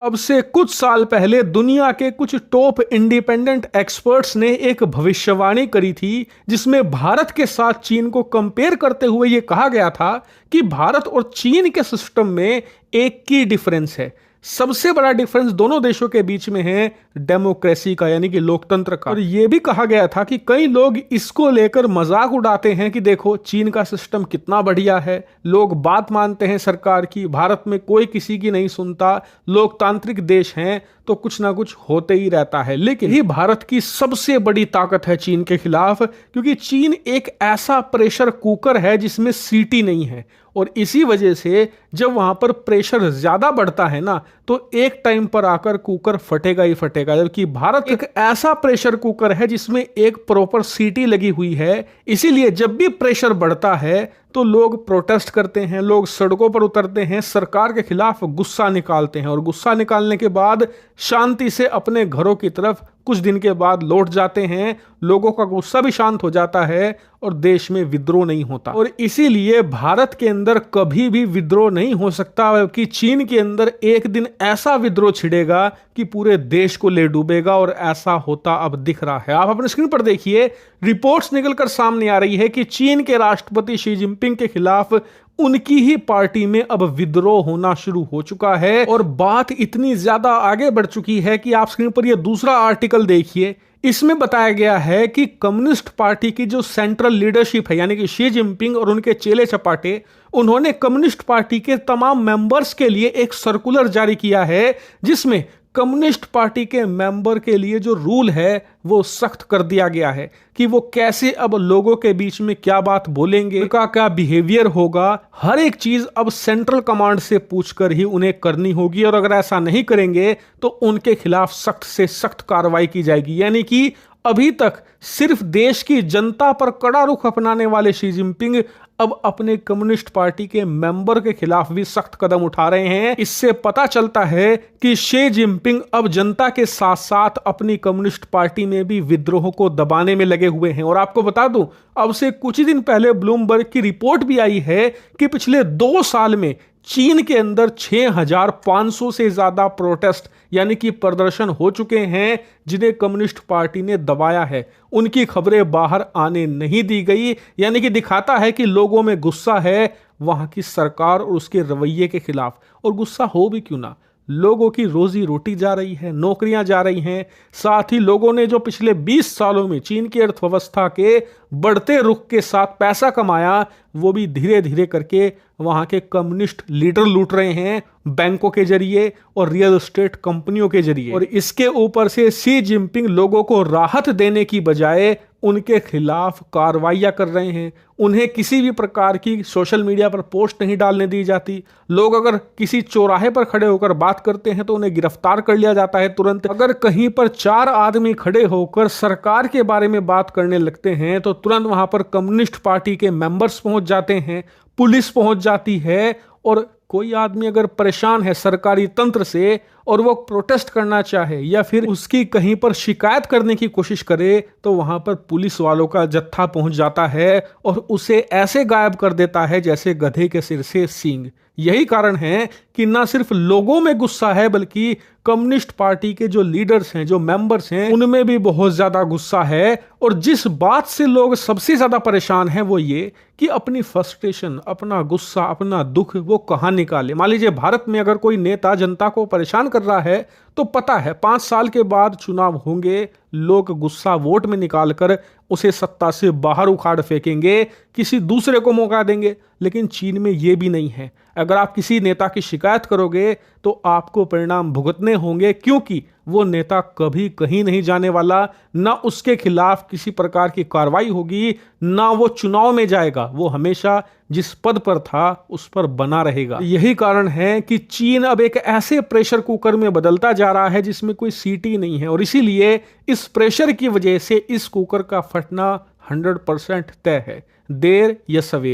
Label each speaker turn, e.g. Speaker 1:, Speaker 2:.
Speaker 1: अब से कुछ साल पहले दुनिया के कुछ टॉप इंडिपेंडेंट एक्सपर्ट्स ने एक भविष्यवाणी करी थी जिसमें भारत के साथ चीन को कंपेयर करते हुए यह कहा गया था कि भारत और चीन के सिस्टम में एक की डिफरेंस है। सबसे बड़ा डिफरेंस दोनों देशों के बीच में है डेमोक्रेसी का, यानी कि लोकतंत्र का। और यह भी कहा गया था कि कई लोग इसको लेकर मजाक उड़ाते हैं कि देखो चीन का सिस्टम कितना बढ़िया है, लोग बात मानते हैं सरकार की, भारत में कोई किसी की नहीं सुनता, लोकतांत्रिक देश हैं तो कुछ ना कुछ होते ही रहता है। लेकिन ये भारत की सबसे बड़ी ताकत है चीन के खिलाफ, क्योंकि चीन एक ऐसा प्रेशर कुकर है जिसमें सीटी नहीं है। और इसी वजह से जब वहां पर प्रेशर ज्यादा बढ़ता है ना, तो एक टाइम पर आकर कुकर फटेगा ही फटेगा। जबकि भारत एक ऐसा प्रेशर कुकर है जिसमें एक प्रॉपर सीटी लगी हुई है, इसीलिए जब भी प्रेशर बढ़ता है तो लोग प्रोटेस्ट करते हैं, लोग सड़कों पर उतरते हैं, सरकार के खिलाफ गुस्सा निकालते हैं और गुस्सा निकालने के बाद शांति से अपने घरों की तरफ कुछ दिन के बाद लौट जाते हैं। लोगों का गुस्सा भी शांत हो जाता है और देश में विद्रोह नहीं होता। और इसीलिए भारत के अंदर कभी भी विद्रोह नहीं हो सकता, बल्कि चीन के अंदर एक दिन ऐसा विद्रोह छिड़ेगा कि पूरे देश को ले डूबेगा। और ऐसा होता अब दिख रहा है। आप अपने स्क्रीन पर देखिए, रिपोर्ट्स निकलकर सामने आ रही है कि चीन के राष्ट्रपति शी जिनपिंग के खिलाफ उनकी ही पार्टी में अब विद्रोह होना शुरू हो चुका है। और बात इतनी ज्यादा आगे बढ़ चुकी है कि आप स्क्रीन पर यह दूसरा आर्टिकल देखिए। इसमें बताया गया है कि कम्युनिस्ट पार्टी की जो सेंट्रल लीडरशिप है, यानी कि शी जिनपिंग और उनके चेले चपाटे, उन्होंने कम्युनिस्ट पार्टी के तमाम मेंबर्स के लिए एक सर्कुलर जारी किया है जिसमें कम्युनिस्ट पार्टी के मेंबर के लिए जो रूल है वो सख्त कर दिया गया है कि वो कैसे अब लोगों के बीच में क्या बात बोलेंगे, उनका क्या बिहेवियर होगा। हर एक चीज अब सेंट्रल कमांड से पूछकर ही उन्हें करनी होगी और अगर ऐसा नहीं करेंगे तो उनके खिलाफ सख्त से सख्त कार्रवाई की जाएगी। यानी कि अभी तक सिर्फ देश की जनता पर कड़ा रुख अपनाने वाले शी जिनपिंग अब अपने कम्युनिस्ट पार्टी के मेंबर के खिलाफ भी सख्त कदम उठा रहे हैं। इससे पता चलता है कि शी जिनपिंग अब जनता के साथ साथ अपनी कम्युनिस्ट पार्टी में भी विद्रोह को दबाने में लगे हुए हैं। और आपको बता दूं, अब से कुछ ही दिन पहले ब्लूमबर्ग की रिपोर्ट भी आई है कि पिछले 2 साल में चीन के अंदर 6500 से ज्यादा प्रोटेस्ट यानी कि प्रदर्शन हो चुके हैं जिन्हें कम्युनिस्ट पार्टी ने दबाया है। उनकी खबरें बाहर आने नहीं दी गई, यानी कि दिखाता है कि लोगों में गुस्सा है वहां की सरकार और उसके रवैये के खिलाफ। और गुस्सा हो भी क्यों ना, लोगों की रोजी रोटी जा रही है, नौकरियां जा रही हैं, साथ ही लोगों ने जो पिछले 20 सालों में चीन की अर्थव्यवस्था के बढ़ते रुख के साथ पैसा कमाया, वो भी धीरे धीरे करके वहां के कम्युनिस्ट लीडर लूट रहे हैं बैंकों के जरिए और रियल एस्टेट कंपनियों के जरिए। और इसके ऊपर से शी जिनपिंग लोगों को राहत देने की बजाय उनके खिलाफ कार्रवाइयां कर रहे हैं। उन्हें किसी भी प्रकार की सोशल मीडिया पर पोस्ट नहीं डालने दी जाती। लोग अगर किसी चौराहे पर खड़े होकर बात करते हैं तो उन्हें गिरफ्तार कर लिया जाता है तुरंत। अगर कहीं पर 4 आदमी खड़े होकर सरकार के बारे में बात करने लगते हैं तो तुरंत वहां पर कम्युनिस्ट पार्टी के मेंबर्स पहुंच जाते हैं, पुलिस पहुंच जाती है। और कोई आदमी अगर परेशान है सरकारी तंत्र से और वो प्रोटेस्ट करना चाहे या फिर उसकी कहीं पर शिकायत करने की कोशिश करे तो वहां पर पुलिस वालों का जत्था पहुंच जाता है और उसे ऐसे गायब कर देता है जैसे गधे के सिर से सींग। यही कारण है कि ना सिर्फ लोगों में गुस्सा है बल्कि कम्युनिस्ट पार्टी के जो लीडर्स हैं, जो मेंबर्स हैं, उनमें भी बहुत ज्यादा गुस्सा है। और जिस बात से लोग सबसे ज्यादा परेशान हैं वो ये कि अपनी फ्रस्ट्रेशन, अपना गुस्सा, अपना दुख वो कहां निकाले। मान लीजिए भारत में अगर कोई नेता जनता को परेशान कर रहा है तो पता है 5 साल के बाद चुनाव होंगे, लोग गुस्सा वोट में निकालकर उसे सत्ता से बाहर उखाड़ फेंकेंगे, किसी दूसरे को मौका देंगे। लेकिन चीन में यह भी नहीं है। अगर आप किसी नेता की शिकायत करोगे तो आपको परिणाम भुगतने होंगे, क्योंकि वो नेता कभी कहीं नहीं जाने वाला, ना उसके खिलाफ किसी प्रकार की कार्रवाई होगी, ना वो चुनाव में जाएगा। वो हमेशा जिस पद पर था उस पर बना रहेगा। यही कारण है कि चीन अब एक ऐसे प्रेशर कुकर में बदलता जा रहा है जिसमें कोई सीटी नहीं है। और इसीलिए इस प्रेशर की वजह से इस कुकर का फटना 100% तय है, देर या सवेर।